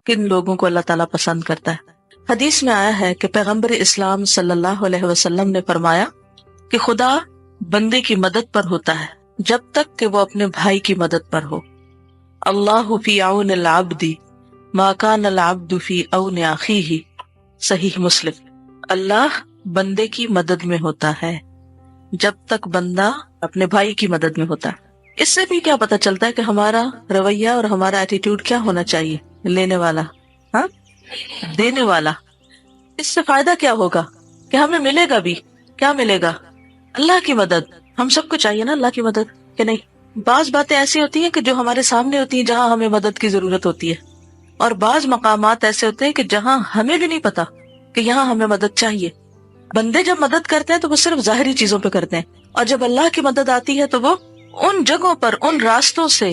کن لوگوں کو اللہ تعالیٰ پسند کرتا ہے۔ حدیث میں آیا ہے کہ پیغمبر اسلام صلی اللہ علیہ وسلم نے فرمایا کہ خدا بندے کی مدد پر ہوتا ہے جب تک کہ وہ اپنے بھائی کی مدد پر ہو۔ اللہ فی عون العبد ما کان العبد فی عون اخیہ، صحیح مسلم۔ اللہ بندے کی مدد میں ہوتا ہے جب تک بندہ اپنے بھائی کی مدد میں ہوتا ہے۔ اس سے بھی کیا پتہ چلتا ہے کہ ہمارا رویہ اور ہمارا ایٹیٹیوڈ کیا ہونا چاہیے، لینے والا، ہاں، دینے والا۔ اس سے فائدہ کیا ہوگا کہ ہمیں ملے گا بھی، کیا ملے گا؟ اللہ کی مدد۔ ہم سب کو چاہیے نا اللہ کی مدد، کہ نہیں؟ بعض باتیں ایسی ہوتی ہیں کہ جو ہمارے سامنے ہوتی ہیں جہاں ہمیں مدد کی ضرورت ہوتی ہے، اور بعض مقامات ایسے ہوتے ہیں کہ جہاں ہمیں بھی نہیں پتا کہ یہاں ہمیں مدد چاہیے۔ بندے جب مدد کرتے ہیں تو وہ صرف ظاہری چیزوں پہ کرتے ہیں، اور جب اللہ کی مدد آتی ہے تو وہ ان جگہوں پر، ان راستوں سے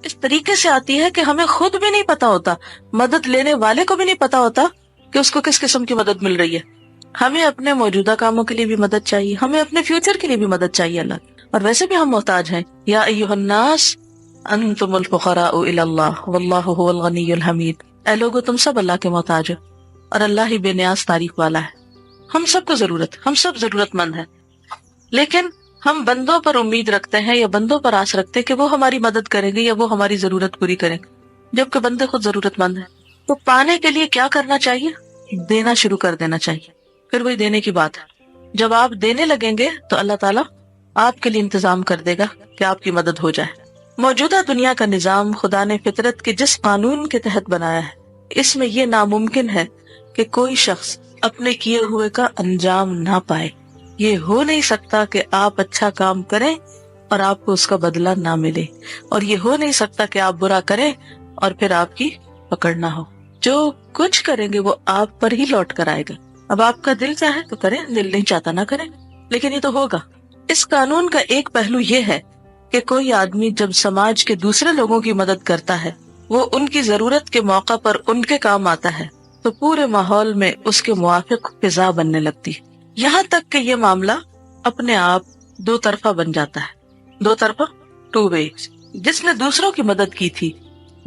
اس طریقے سے آتی ہے کہ ہمیں خود بھی نہیں پتا ہوتا، مدد لینے والے کو بھی نہیں پتا ہوتا کہ اس کو کس قسم کی مدد مل رہی ہے۔ ہمیں اپنے موجودہ کاموں کے لیے بھی مدد چاہیے، ہمیں اپنے فیوچر کے لیے بھی مدد چاہیے اللہ، اور ویسے بھی ہم محتاج ہیں۔ یا ایھا الناس انتم الفقراء الی اللہ واللہ هو الغنی الحمید، اے لوگو تم سب اللہ کے محتاج ہو اور اللہ ہی بے نیاز تعریف والا ہے۔ ہم سب کو ضرورت، ہم سب ضرورت مند ہیں، لیکن ہم بندوں پر امید رکھتے ہیں یا بندوں پر آس رکھتے ہیں کہ وہ ہماری مدد کریں گے یا وہ ہماری ضرورت پوری کریں گے، جبکہ بندے خود ضرورت مند ہیں۔ تو پانے کے لیے کیا کرنا چاہیے؟ دینا شروع کر دینا چاہیے۔ پھر وہی دینے کی بات ہے، جب آپ دینے لگیں گے تو اللہ تعالیٰ آپ کے لیے انتظام کر دے گا کہ آپ کی مدد ہو جائے۔ موجودہ دنیا کا نظام خدا نے فطرت کے جس قانون کے تحت بنایا ہے، اس میں یہ ناممکن ہے کہ کوئی شخص اپنے کیے ہوئے کا انجام نہ پائے۔ یہ ہو نہیں سکتا کہ آپ اچھا کام کریں اور آپ کو اس کا بدلہ نہ ملے، اور یہ ہو نہیں سکتا کہ آپ برا کریں اور پھر آپ کی پکڑ نہ ہو۔ جو کچھ کریں گے وہ آپ پر ہی لوٹ کر آئے گا۔ اب آپ کا دل چاہے تو کریں، دل نہیں چاہتا نہ کریں، لیکن یہ تو ہوگا۔ اس قانون کا ایک پہلو یہ ہے کہ کوئی آدمی جب سماج کے دوسرے لوگوں کی مدد کرتا ہے، وہ ان کی ضرورت کے موقع پر ان کے کام آتا ہے، تو پورے ماحول میں اس کے موافق فضا بننے لگتی ہے، یہاں تک کہ یہ معاملہ اپنے آپ دو طرفہ بن جاتا ہے۔ دو طرفہ، ٹو وے۔ جس نے دوسروں کی مدد کی تھی،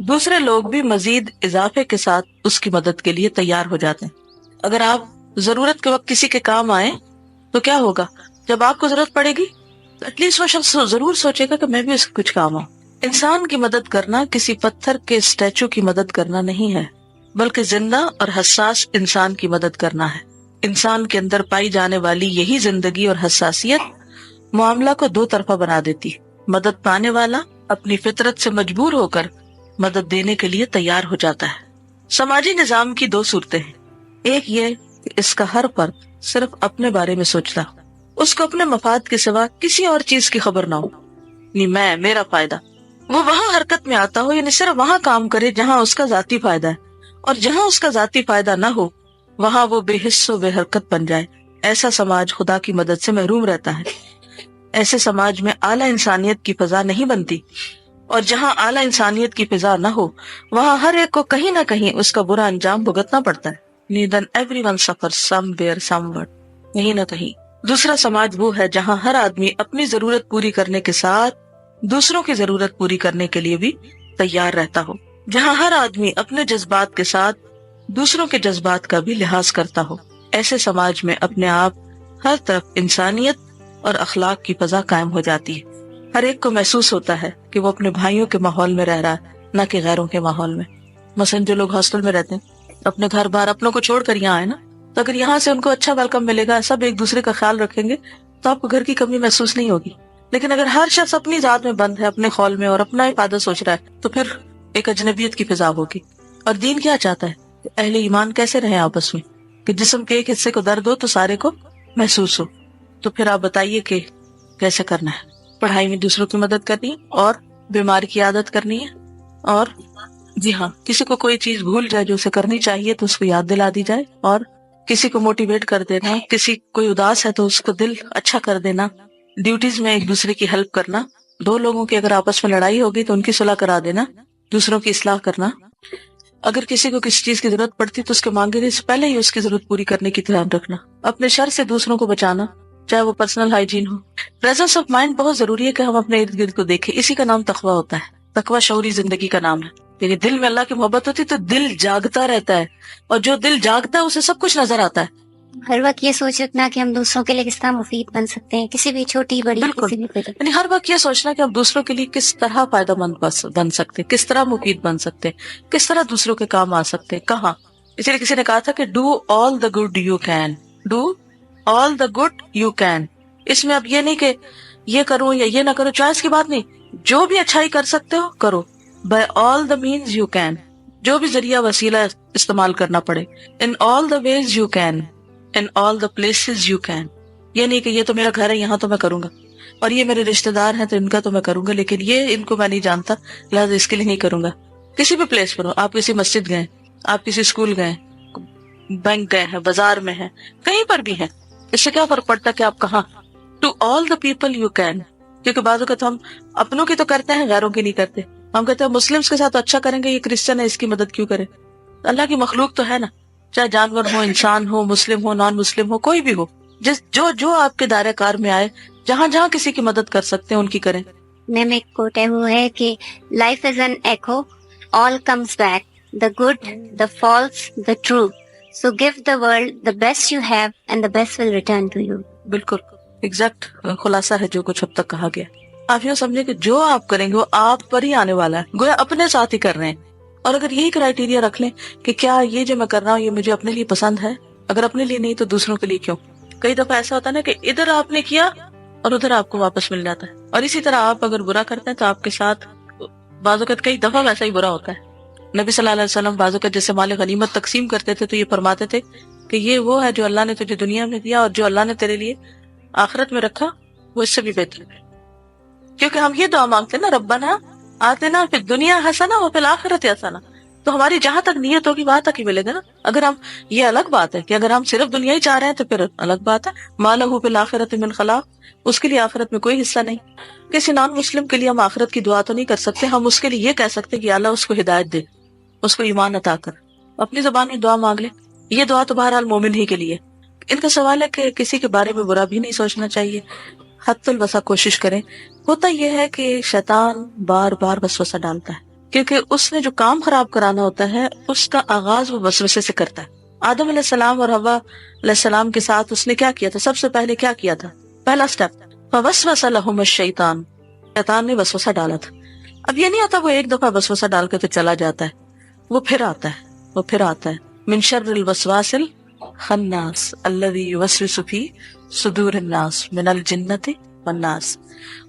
دوسرے لوگ بھی مزید اضافے کے ساتھ اس کی مدد کے لیے تیار ہو جاتے ہیں۔ اگر آپ ضرورت کے وقت کسی کے کام آئیں تو کیا ہوگا؟ جب آپ کو ضرورت پڑے گی تو ایٹ لیسٹ وہ شخص ضرور سوچے گا کہ میں بھی اس کے کچھ کام آؤں۔ انسان کی مدد کرنا کسی پتھر کے اسٹیچو کی مدد کرنا نہیں ہے، بلکہ زندہ اور حساس انسان کی مدد کرنا ہے۔ انسان کے اندر پائی جانے والی یہی زندگی اور حساسیت معاملہ کو دو طرفہ بنا دیتی۔ مدد پانے والا اپنی فطرت سے مجبور ہو کر مدد دینے کے لیے تیار ہو جاتا ہے۔ سماجی نظام کی دو صورتیں ہیں، ایک یہ کہ اس کا ہر فرد صرف اپنے بارے میں سوچتا، اس کو اپنے مفاد کے سوا کسی اور چیز کی خبر نہ ہو، یعنی میرا فائدہ، وہ وہاں حرکت میں آتا ہو، یعنی صرف وہاں کام کرے جہاں اس کا ذاتی فائدہ ہے، اور جہاں اس کا ذاتی فائدہ نہ ہو وہاں وہ بے حس و بے حرکت بن جائے۔ ایسا سماج خدا کی مدد سے محروم رہتا ہے۔ ایسے سماج میں اعلیٰ انسانیت کی فضا نہیں بنتی، اور جہاں اعلیٰ انسانیت کی فضا نہ ہو وہاں ہر ایک کو کہیں نہ کہیں اس کا برا انجام بھگتنا پڑتا ہے۔ Then everyone suffers somewhere, somewhere، کہیں نہ کہیں۔ دوسرا سماج وہ ہے جہاں ہر آدمی اپنی ضرورت پوری کرنے کے ساتھ دوسروں کی ضرورت پوری کرنے کے لیے بھی تیار رہتا ہو، جہاں ہر آدمی اپنے جذبات کے ساتھ دوسروں کے جذبات کا بھی لحاظ کرتا ہو۔ ایسے سماج میں اپنے آپ ہر طرف انسانیت اور اخلاق کی فضا قائم ہو جاتی ہے۔ ہر ایک کو محسوس ہوتا ہے کہ وہ اپنے بھائیوں کے ماحول میں رہ رہا ہے، نہ کہ غیروں کے ماحول میں۔ مثلا جو لوگ ہاسٹل میں رہتے ہیں، اپنے گھر بار اپنوں کو چھوڑ کر یہاں آئے نا، تو اگر یہاں سے ان کو اچھا ویلکم ملے گا، سب ایک دوسرے کا خیال رکھیں گے، تو آپ کو گھر کی کمی محسوس نہیں ہوگی۔ لیکن اگر ہر شخص اپنی ذات میں بند ہے، اپنے خول میں، اور اپنا فائدہ سوچ رہا ہے، تو پھر ایک اجنبیت کی فضا ہوگی۔ اور دین کیا چاہتا ہے کہ اہل ایمان کیسے رہیں آپس میں، کہ جسم کے ایک حصے کو درد ہو تو سارے کو محسوس ہو۔ تو پھر آپ بتائیے کہ کیسے کرنا ہے؟ پڑھائی میں دوسروں کی مدد کرنی ہے، اور بیمار کی عادت کرنی ہے، اور جی ہاں، کسی کو کوئی چیز بھول جائے جو اسے کرنی چاہیے تو اس کو یاد دلا دی جائے، اور کسی کو موٹیویٹ کر دینا، کسی کوئی اداس ہے تو اس کو دل اچھا کر دینا، ڈیوٹیز میں ایک دوسرے کی ہیلپ کرنا، دو لوگوں کی اگر آپس میں لڑائی ہوگی تو ان کی صلح کرا دینا، دوسروں کی اصلاح کرنا۔ اگر کسی کو کسی چیز کی ضرورت پڑتی تو اس کے مانگنے سے پہلے ہی اس کی ضرورت پوری کرنے کی دھیان رکھنا، اپنے شر سے دوسروں کو بچانا، چاہے وہ personal hygiene who. Presence of mind بہت ضروری ہے کہ ہم اپنے ارد گرد کو دیکھیں، اسی کا نام تقویٰ ہوتا ہے۔ تقویٰ شعوری زندگی کا نام ہے۔ یعنی دل میں اللہ کی محبت ہوتی تو دل جاگتا رہتا ہے، اور جو دل جاگتا ہے اسے سب کچھ نظر آتا ہے. ہر وقت یہ سوچ رکھنا کہ ہم دوسروں کے لیے کس طرح مفید بن سکتے ہیں، کسی بھی چھوٹی بڑی بالکل. کسی بھی طرح. یعنی ہر وقت یہ سوچنا کہ ہم دوسروں کے لیے کس طرح فائدہ مند بن سکتے، کس طرح مفید بن سکتے، کس طرح دوسروں کے کام آ سکتے. کہاں اسی لیے کسی نے کہا تھا کہ do all the good you can, do all the good you can. اس میں اب یہ نہیں کہ یہ کروں یا یہ نہ کروں، چوائس کی بات نہیں. جو بھی اچھائی کر سکتے ہو کرو، by all the means you can. جو بھی ذریعہ وسیلہ استعمال کرنا پڑے، in all the ways you can, in all the places you can. یہ نہیں کہ یہ تو میرا گھر ہے یہاں تو میں کروں گا، اور یہ میرے رشتہ دار ہیں تو ان کا تو میں کروں گا، لیکن یہ ان کو میں نہیں جانتا لہٰذا اس کے لیے نہیں کروں گا. کسی بھی پلیس پر ہو، آپ کسی مسجد گئے، آپ کسی اسکول گئے، بینک گئے ہیں، بازار میں ہیں، کہیں پر بھی ہیں، اس سے کیا فرق پڑتا کہ آپ کہاں. To all the people you can. کیونکہ بعض اوقات ہم اپنوں کی تو کرتے ہیں، غیروں کی نہیں کرتے. ہم کہتے ہیں مسلمس کے ساتھ اچھا کریں گے، یہ کرسچن ہے اس کی مدد کیوں کرے. اللہ کی مخلوق تو ہے نا، چاہے جانور ہو، انسان ہو، مسلم ہو، نان مسلم ہو، کوئی بھی ہو، جو آپ کے دائرہ کار میں آئے، جہاں جہاں کسی کی مدد کر سکتے ہیں ان کی کریں. میم ایک کوٹ ہے وہ ہے کہ life is an echo, all comes back, the good, the false, the true, so give the world the best you have and the best will return to you. بالکل ایگزیکٹ خلاصہ ہے جو کچھ اب تک کہا گیا. آپ یوں سمجھیں کہ جو آپ کریں گے وہ آپ پر ہی آنے والا ہے، گویا اپنے ساتھ ہی کر رہے ہیں. اور اگر یہی کرائیٹیریا رکھ لیں کہ کیا یہ جو میں کر رہا ہوں یہ مجھے اپنے لیے پسند ہے، اگر اپنے لیے نہیں تو دوسروں کے لیے کیوں. کئی دفعہ ایسا ہوتا ہے نا کہ ادھر آپ نے کیا اور ادھر آپ کو واپس مل جاتا ہے. اور اسی طرح آپ اگر برا کرتے ہیں تو آپ کے ساتھ بعض اوقات کئی دفعہ ویسا ہی برا ہوتا ہے. نبی صلی اللہ علیہ وسلم بعض اوقات جیسے مال غنیمت تقسیم کرتے تھے تو یہ فرماتے تھے کہ یہ وہ ہے جو اللہ نے تجھے دنیا میں دیا، اور جو اللہ نے تیرے لیے آخرت میں رکھا وہ اس سے بھی بہتر ہے. کیونکہ ہم یہ دعا مانگتے ہیں نا، ربنا آتنا فی الدنیا حسنہ وفی الآخرۃ حسنہ. تو ہماری جہاں تک نیت ہوگی وہاں تک ہی ملے گا نا. اگر ہم یہ الگ بات ہے کہ اگر ہم صرف دنیا ہی چاہ رہے ہیں تو پھر الگ بات ہے. ما لہ فی الآخرۃ من خلاق، اس کے لیے آخرت میں کوئی حصہ نہیں. کسی نان مسلم کے لیے ہم آخرت کی دعا تو نہیں کر سکتے، ہم اس کے لیے یہ کہہ سکتے کہ اللہ اس کو ہدایت دے، اس کو ایمان عطا کر. اپنی زبان میں دعا مانگ لے. یہ دعا تو بہرحال مومن ہی کے لیے. ان کا سوال ہے کہ کسی کے بارے میں برا بھی نہیں سوچنا چاہیے، حد الوسع کوشش کریں. ہوتا یہ ہے کہ شیطان بار بار وسوسہ ڈالتا ہے، کیونکہ اس نے جو کام خراب کرانا ہوتا ہے اس کا آغاز وہ وسوسے سے کرتا ہے. آدم علیہ السلام اور حوا علیہ السلام کے ساتھ اس نے کیا کیا تھا؟ سب سے پہلے کیا کیا تھا؟ پہلا سٹیپ فوسوس لہم الشیطان، شیطان نے وسوسہ ڈالا تھا. اب یہ نہیں ہوتا وہ ایک دفعہ وسوسہ ڈال کے تو چلا جاتا ہے، وہ پھر آتا ہے. من شر الوسواس الخناس الذی یوسوس فی صدور الناس من الجنۃ والناس.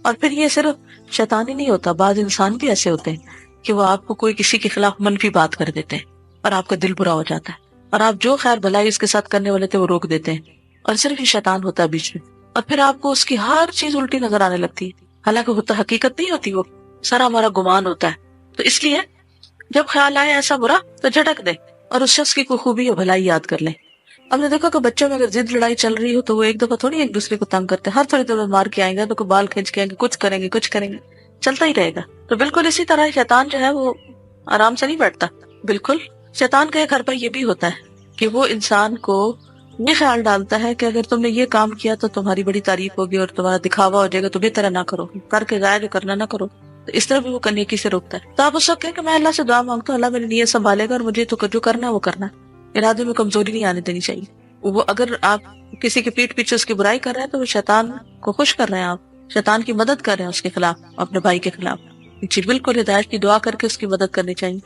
اور پھر یہ صرف شیطان ہی نہیں ہوتا، بعض انسان بھی ایسے ہوتے ہیں کہ وہ آپ کو کوئی کسی کے خلاف منفی بات کر دیتے ہیں اور آپ کا دل برا ہو جاتا ہے، اور آپ جو خیر بھلائی اس کے ساتھ کرنے والے تھے وہ روک دیتے ہیں، اور صرف یہ شیطان ہوتا ہے بیچ میں. اور پھر آپ کو اس کی ہر چیز الٹی نظر آنے لگتی ہے، حالانکہ ہوتا حقیقت نہیں ہوتی، وہ سارا ہمارا گمان ہوتا ہے. تو اس لیے جب خیال آئے ایسا برا تو جھٹک دے اور اس شخص کی کوئی خوبی اور بھلائی یاد کر لیں. ہم نے دیکھا کہ بچوں میں اگر ضد لڑائی چل رہی ہو تو وہ ایک دفعہ تھوڑی ایک دوسرے کو تنگ کرتے ہیں، ہر تھوڑی دیر مار کے آئیں گے تو کوئی بال کھینچ کے آئیں گے، کچھ کریں گے، چلتا ہی رہے گا. تو بالکل اسی طرح شیطان جو ہے وہ آرام سے نہیں بیٹھتا. بالکل شیطان کے گھر پر یہ بھی ہوتا ہے کہ وہ انسان کو یہ خیال ڈالتا ہے کہ اگر تم نے یہ کام کیا تو تمہاری بڑی تعریف ہوگی اور تمہارا دکھاوا ہو جائے گا، تو بہتر نہ کرو، کر کے ضائع جو کرنا نہ کرو. تو اس طرح بھی وہ نیکی سے روکتا ہے. تو آپ اس وقت کہیں کہ میں اللہ سے دعا مانگتا ہوں، اللہ میری نیت سنبھالے گا اور مجھے تو جو کرنا ہے وہ کرنا ہے. ارادے میں کمزوری نہیں آنے دینی چاہیے. وہ اگر آپ کسی کے پیٹ پیچھے اس کی برائی کر رہے ہیں تو وہ شیطان کو خوش کر رہے ہیں، آپ شیطان کی مدد کر رہے ہیں اس کے خلاف، اپنے بھائی کے خلاف. جی بالکل ہدایت کی دعا کر کے اس کی مدد کرنی چاہیے.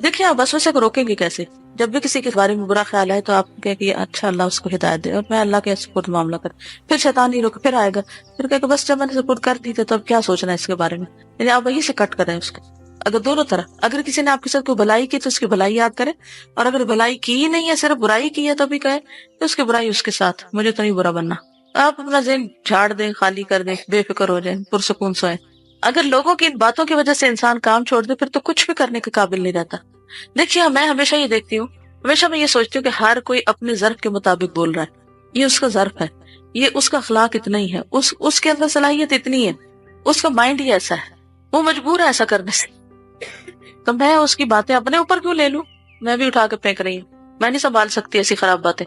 دیکھیں آپ وسوسے کو روکیں گے کیسے؟ جب بھی کسی کے بارے میں برا خیال آئے تو آپ کہیں کہ اچھا اللہ اس کو ہدایت دے اور میں اللہ کے سپرد معاملہ کر. پھر شیطان نہیں روکے، پھر آئے گا، پھر کہے کہ بس جب میں نے سپرد کر دی تھی تو اب کیا سوچنا ہے اس کے بارے میں. یعنی آپ وہی سے کٹ کریں اس کو. اگر دونوں طرح، اگر کسی نے آپ کے ساتھ کوئی بھلائی کی تو اس کی بھلائی یاد کرے، اور اگر بھلائی کی ہی نہیں ہے صرف برائی کی ہے تو بھی کہے کہ اس کی برائی اس کے ساتھ، مجھے تو نہیں برا بننا. آپ اپنا ذہن جھاڑ دیں، خالی کر دیں، بے فکر ہو جائیں، پرسکون سوئیں. اگر لوگوں کی ان باتوں کی وجہ سے انسان کام چھوڑ دے پھر تو کچھ بھی کرنے کے قابل نہیں رہتا. دیکھیے میں ہمیشہ یہ دیکھتی ہوں، ہمیشہ میں یہ سوچتی ہوں کہ ہر کوئی اپنے ظرف کے مطابق بول رہا ہے. یہ اس کا ظرف ہے، یہ اس کا اخلاق اتنا ہی ہے، اس کے اندر صلاحیت اتنی ہے، اس کا مائنڈ ہی ایسا ہے، وہ مجبور ہے ایسا کرنے سے. تو میں اس کی باتیں اپنے اوپر کیوں لے لوں؟ میں بھی اٹھا کے پھینک رہی ہوں، میں نہیں سنبھال سکتی ایسی خراب باتیں.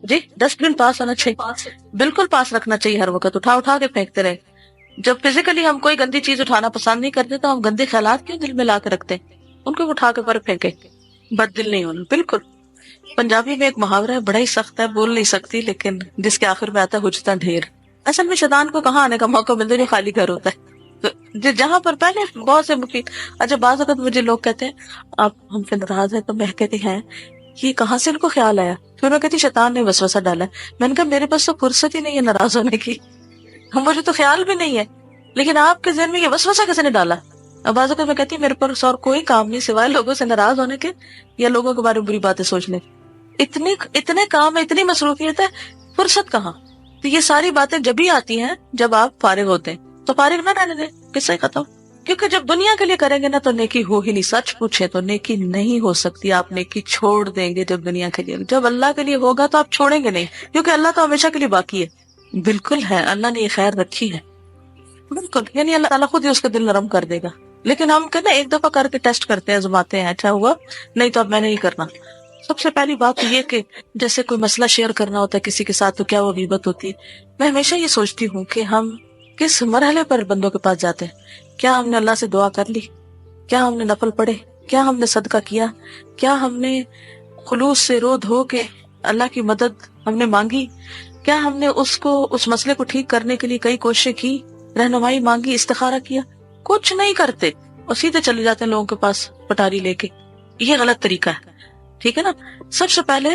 جی ڈسٹ بن پاس ہونا چاہیے، بالکل پاس رکھنا چاہیے ہر وقت، اٹھا کے پھینکتے رہے. جب فزیکلی ہم کوئی گندی چیز اٹھانا پسند نہیں کرتے تو ہم گندے خیالات کیوں دل میں لا کے رکھتے ہیں؟ ان کو اٹھا کے پر پھینکے. بد دل نہیں ہونا. بالکل پنجابی میں ایک محاورہ ہے, بڑا ہی سخت ہے, بول نہیں سکتی, لیکن جس کے آخر میں آتا ہے حجتا ڈھیر. اصل میں شیطان کو کہاں آنے کا موقع ملتا ہے, جو خالی گھر ہوتا ہے. تو جہاں پر پہلے بہت سے مفید. اچھا بعض اوقات مجھے لوگ کہتے ہیں آپ ہم سے ناراض ہیں, تو میں کہتی ہیں یہ کہاں سے ان کو خیال آیا. پھر میں کہتی شیطان نے وسوسہ ڈالا ہے. میں نے کہا میرے پاس تو فرصت ہی نہیں ہے ناراض ہونے کی, مجھے تو خیال بھی نہیں ہے, لیکن آپ کے ذہن میں یہ وسوسہ کیسے نے ڈالا. اب بعض اوقات میں کہتی میرے پاس اور کوئی کام نہیں سوائے لوگوں سے ناراض ہونے کے یا لوگوں کے بارے میں بری باتیں سوچنے. اتنے کام ہے, اتنی مصروفیت ہے, فرصت کہاں. تو یہ ساری باتیں جب ہی آتی ہیں جب آپ فارغ ہوتے ہیں, تو فارغ نہ رہنے دیں, قصہ ہی ختم. کیونکہ جب دنیا کے لیے کریں گے نا تو نیکی ہو ہی نہیں. سچ پوچھے تو نیکی نہیں ہو سکتی. آپ نیکی چھوڑ دیں گے جب دنیا کے لیے. جب اللہ کے لیے ہوگا تو آپ چھوڑیں گے نہیں, کیونکہ اللہ تو ہمیشہ کے لیے باقی ہے. بالکل ہے, اللہ نے یہ خیر رکھی ہے, بالکل. یعنی اللہ تعالیٰ خود ہی اس کا دل نرم کر دے گا. لیکن ہم کہنا ایک دفعہ کر کے ٹیسٹ کرتے ہیں, آزماتے ہیں, اچھا ہوا نہیں تو اب میں نہیں کرنا. سب سے پہلی بات یہ کہ جیسے کوئی مسئلہ شیئر کرنا ہوتا ہے کسی کے ساتھ, تو کیا وہ غیبت ہوتی ہے. میں ہمیشہ یہ سوچتی ہوں کہ ہم کس مرحلے پر بندوں کے پاس جاتے ہیں. کیا ہم نے اللہ سے دعا کر لی, کیا ہم نے نفل پڑھے, کیا ہم نے صدقہ کیا, کیا ہم نے خلوص سے رو دھو کے اللہ کی مدد ہم نے مانگی, کیا ہم نے اس مسئلے کو ٹھیک کرنے کے لیے کئی کوششیں کی, رہنمائی مانگی, استخارہ کیا. کچھ نہیں کرتے اور سیدھے چلے جاتے ہیں لوگوں کے پاس پٹاری لے کے. یہ غلط طریقہ ہے, ٹھیک ہے نا. سب سے پہلے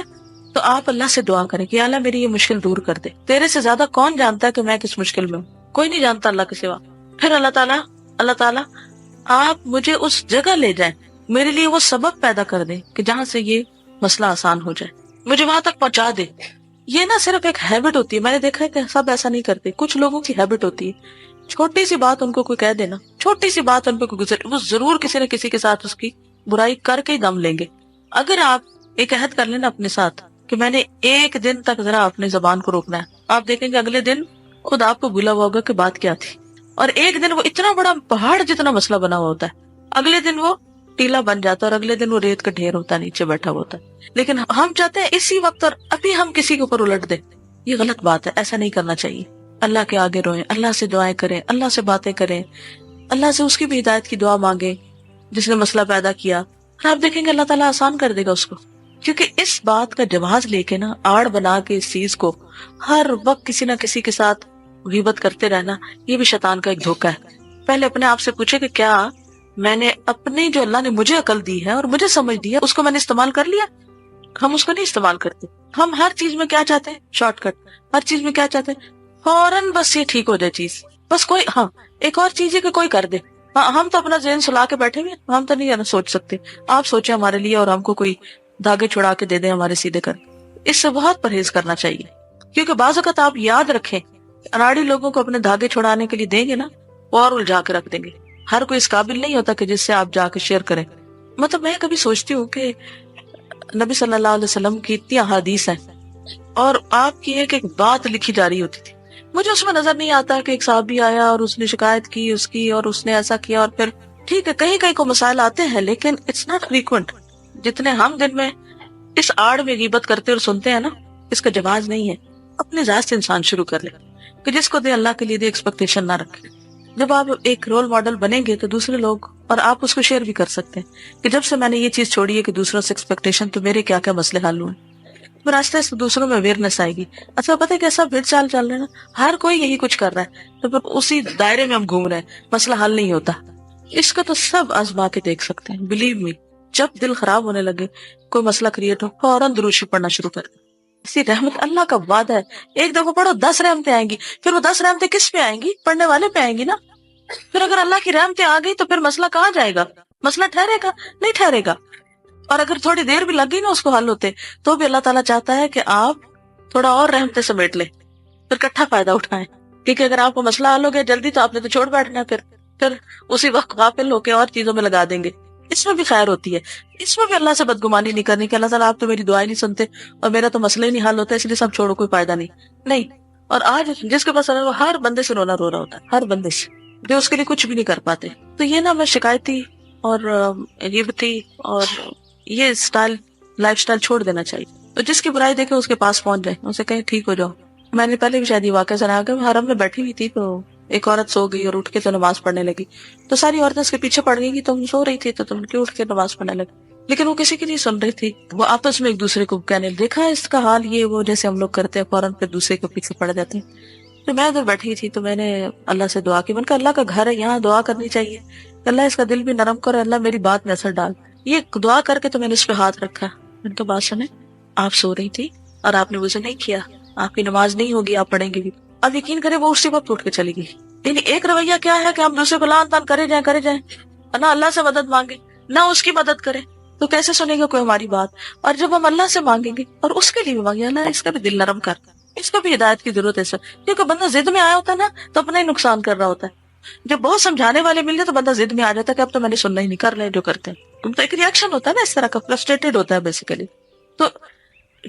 تو آپ اللہ سے دعا کریں کہ اللہ میری یہ مشکل دور کر دے. تیرے سے زیادہ کون جانتا ہے کہ میں کس مشکل میں ہوں, کوئی نہیں جانتا اللہ کے سوا. پھر اللہ تعالیٰ آپ مجھے اس جگہ لے جائیں, میرے لیے وہ سبب پیدا کر دیں کہ جہاں سے یہ مسئلہ آسان ہو جائے, مجھے وہاں تک پہنچا دے. یہ نہ صرف ایک ہیبٹ ہوتی ہے, میں نے دیکھا ہے کہ سب ایسا نہیں کرتے. کچھ لوگوں کی ہیبٹ ہوتی ہے, چھوٹی سی بات ان کو کوئی کہہ دینا, چھوٹی سی بات ان پہ کوئی گزر, وہ ضرور کسی نہ کسی کے ساتھ اس کی برائی کر کے ہی دم لیں گے. اگر آپ ایک عہد کر لینا اپنے ساتھ کہ میں نے ایک دن تک ذرا اپنی زبان کو روکنا ہے, آپ دیکھیں گے اگلے دن خود آپ کو بھولا ہوا ہوگا کہ بات کیا تھی. اور ایک دن وہ اتنا بڑا پہاڑ جتنا مسئلہ بنا ہوا ہوتا ہے, اگلے دن وہ ٹیلا بن جاتا ہے, اور اگلے دن وہ ریت کا ڈھیر ہوتا ہے نیچے بیٹھا ہوا ہوتا ہے. لیکن ہم چاہتے ہیں اسی وقت اور ابھی ہم کسی کے اوپر الٹ دیں. یہ غلط بات ہے, ایسا نہیں کرنا چاہیے. اللہ کے آگے روئیں, اللہ سے دعائیں کریں, اللہ سے باتیں کریں, اللہ سے اس کی بھی ہدایت کی دعا مانگیں جس نے مسئلہ پیدا کیا, اور آپ دیکھیں گے اللہ تعالیٰ آسان کر دے گا اس کو. کیونکہ اس بات کا جواز لے کے نا, آڑ بنا کے اس چیز کو ہر وقت کسی نہ کسی کے ساتھ غیبت کرتے رہنا, یہ بھی شیطان کا ایک دھوکہ ہے. پہلے اپنے آپ سے پوچھے کہ کیا میں نے اپنی جو اللہ نے مجھے عقل دی ہے اور مجھے سمجھ دی ہے, اس کو میں نے استعمال کر لیا. ہم اس کو نہیں استعمال کرتے. ہم ہر چیز میں کیا چاہتے ہیں, شارٹ کٹ. ہر چیز میں کیا چاہتے ہیں, فوراً بس یہ ٹھیک ہو جائے چیز, بس کوئی ایک اور چیز ہے کہ کوئی کر دے. ہم تو اپنا ذہن سلا کے بیٹھے ہوئے, ہم تو نہیں سوچ سکتے. آپ سوچیں ہمارے لیے, اور ہم کو کوئی دھاگے چھڑا کے دے دیں ہمارے سیدھے کر. اس سے بہت پرہیز کرنا چاہیے, کیونکہ بعض اوقات آپ یاد رکھیں, اناڑی لوگوں کو اپنے دھاگے چھڑانے کے لیے دیں گے نا, اور الجھا کے رکھ دیں گے. ہر کوئی اس قابل نہیں ہوتا کہ جس سے آپ جا کے شیئر کریں. مطلب میں کبھی سوچتی ہوں کہ نبی صلی اللہ علیہ وسلم کی اتنی احادیث ہیں, اور آپ کی ایک بات لکھی جا رہی ہوتی تھی. مجھے اس میں نظر نہیں آتا کہ ایک صحابی آیا اور اس نے شکایت کی اس کی, اور اس نے ایسا کیا, اور پھر ٹھیک ہے کہیں کہیں کو مسائل آتے ہیں, لیکن اٹس ناٹ فریکوینٹ جتنے ہم دن میں اس آڑ میں غیبت کرتے اور سنتے ہیں نا. اس کا جواز نہیں ہے. اپنے ذات سے انسان شروع کر لے کہ جس کو دے اللہ کے لیے دے, ایکسپیکٹیشن نہ رکھے. جب آپ ایک رول ماڈل بنیں گے تو دوسرے لوگ, اور آپ اس کو شیئر بھی کر سکتے ہیں کہ جب سے میں نے یہ چیز چھوڑی ہے کہ دوسروں سے ایکسپیکٹیشن, تو میرے کیا کیا مسئلے حل ہوئے. پھر آہستہ سے دوسروں میں اویئرنیس آئے گی. اچھا پتہ ہے کیسا بھیڑ چال چل رہا ہے نا, ہر کوئی یہی کچھ کر رہا ہے, تو پھر اسی دائرے میں ہم گھوم رہے ہیں, مسئلہ حل نہیں ہوتا. اس کو تو سب آزما کے دیکھ سکتے ہیں. بلیو می, جب دل خراب ہونے لگے, کوئی مسئلہ کریٹ ہو, فوراً دروشی پڑھنا شروع کر دیں. اسی رحمت اللہ کا وعدہ ہے, ایک دفعہ پڑھو 10 رحمتیں آئیں گی. پھر وہ 10 رحمتیں کس پہ آئیں گی, پڑھنے والے پہ آئیں گی نا. پھر اگر اللہ کی رحمتیں آ گئی تو پھر مسئلہ کہاں جائے گا, مسئلہ ٹھہرے گا نہیں ٹھہرے گا. اور اگر تھوڑی دیر بھی لگ گئی نا اس کو حل ہوتے, تو بھی اللہ تعالیٰ چاہتا ہے کہ آپ تھوڑا اور رحمتیں سمیٹ لیں, پھر اکٹھا فائدہ اٹھائیں. کیونکہ اگر آپ کو مسئلہ حل ہو گیا جلدی, تو آپ نے تو چھوڑ بیٹھنا, پھر اسی وقت غافل ہو کے اور چیزوں میں لگا دیں گے. اس میں بھی خیر ہوتی ہے. اس میں بھی اللہ سے بدگمانی نہیں کرنی کہ اللہ تعالیٰ آپ تو میری دعائیں نہیں سنتے اور میرا تو مسئلہ ہی نہیں حل ہوتا, اس لیے سب چھوڑو, کوئی فائدہ نہیں. اور آج جس کے پاس وہ ہر بندے سے رونا رو رہا ہوتا ہے, ہر بندے سے, جو اس کے لیے کچھ بھی نہیں کر پاتے. تو یہ نا میں شکایتی اور غیبتی اور یہ لائف سٹائل چھوڑ دینا چاہیے. تو جس کی برائی دیکھے اس کے پاس پہنچ جائے, اسے کہیں ٹھیک ہو جاؤ. میں نے پہلے بھی شاید یہ واقعہ سنا کہ حرم میں بیٹھی ہوئی تھی, تو ایک عورت سو گئی اور اٹھ کے تو نماز پڑھنے لگی، تو ساری عورتیں اس کے پیچھے پڑ گئی کہ تم سو رہی تھی تو تم کیوں اٹھ کے نماز پڑھنے لگی؟ لیکن وہ کسی کی نہیں سن رہی تھی، وہ آپس میں ایک دوسرے کو کہنے دیکھا اس کا حال یہ وہ جیسے ہم لوگ کرتے ہیں، فوراً پھر دوسرے کے پیچھے پڑ جاتے ہیں۔ تو میں ادھر بیٹھی تھی تو میں نے اللہ سے دعا کی، میں نے کہا اللہ کا گھر ہے، یہاں دعا کرنی چاہیے، اللہ اس کا دل بھی نرم کرو، اللہ میری بات میں اثر ڈال۔ یہ دعا کر کے تو میں نے اس پہ ہاتھ رکھا، میں نے کہا بات سنیں، آپ سو رہی تھی اور آپ نے وضو نہیں کیا، آپ کی نماز نہیں ہوگی، آپ پڑھیں گی بھی۔ اب یقین کریں وہ اسی وقت اٹھ کے چلی گئی۔ یعنی ایک رویہ کیا ہے کہ ہم دوسرے کو لان تان کرے جائیں، نہ اللہ سے مدد مانگے نہ اس کی مدد کرے، تو کیسے سنے گا کوئی ہماری بات؟ اور جب ہم اللہ سے مانگیں گے اور اس کے لیے بھی مانگے، اللہ اس کا بھی دل نرم کر، اس کو بھی ہدایت کی ضرورت ہے سر، کیونکہ بندہ ضد میں آیا ہوتا ہے نا تو اپنا ہی نقصان کر رہا ہوتا ہے۔ جب بہت سمجھانے والے مل جائے تو بندہ ضد میں آ جاتا ہے کہ اب تو میں نے سننا ہی نہیں، کر رہے جو کرتے ہیں، تو ایک ریئیکشن ہوتا ہے نا اس طرح کا، فرسٹریٹڈ ہوتا ہے بیسیکلی۔ تو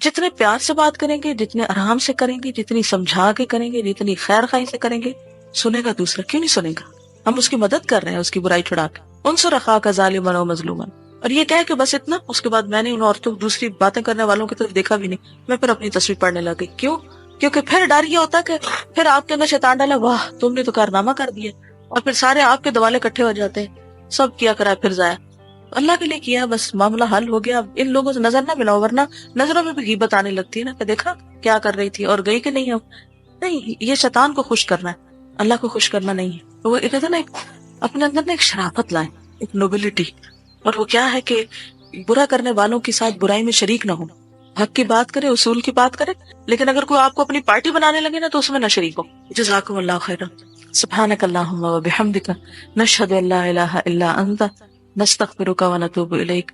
جتنے پیار سے بات کریں گے، جتنے آرام سے کریں گے، جتنی سمجھا کے کریں گے، جتنی خیر خواہی سے کریں گے، سنے گا دوسرا، کیوں نہیں سنے گا؟ ہم اس کی مدد کر رہے ہیں اس کی برائی چھڑا کے، انصر اخاک ظالما و مظلوما۔ اور یہ کہہ کہ بس اتنا، اس کے بعد میں نے ان عورتوں دوسری باتیں کرنے والوں کی طرف دیکھا بھی نہیں، میں پھر اپنی تصویر پڑھنے لگ گئی۔ کیوں؟ کیونکہ پھر ڈر یہ ہوتا کہ پھر آپ کے اندر شیطان ڈالا، واہ تم نے تو کارنامہ کر دیا، اور پھر سارے آپ کے دوالے اکٹھے ہو جاتے ہیں، سب کیا کرا پھر ضائع، اللہ کے لیے کیا، بس معاملہ حل ہو گیا۔ اب ان لوگوں سے نظر نہ ملاؤ، ورنہ نظروں میں بھی غیبت آنے لگتی ہے نا کہ دیکھا کیا کر رہی تھی اور گئی کہ نہیں۔ نہیں، یہ شیطان کو خوش کرنا ہے، اللہ کو خوش کرنا نہیں ہے۔ وہ کہتے ہیں نا اپنے اندر نا ایک شرافت لائیں، ایک نوبلٹی، اور وہ کیا ہے کہ برا کرنے والوں کے ساتھ برائی میں شریک نہ ہو، حق کی بات کرے، اصول کی بات کرے، لیکن اگر کوئی آپ کو اپنی پارٹی بنانے لگے نا تو اس میں نہ شریک ہو۔ جزاکم اللہ خیرا۔ سبحانک اللہم و بحمدک، نشہد ان لا الہ الا انت، نستغفرک و نتوب الیک۔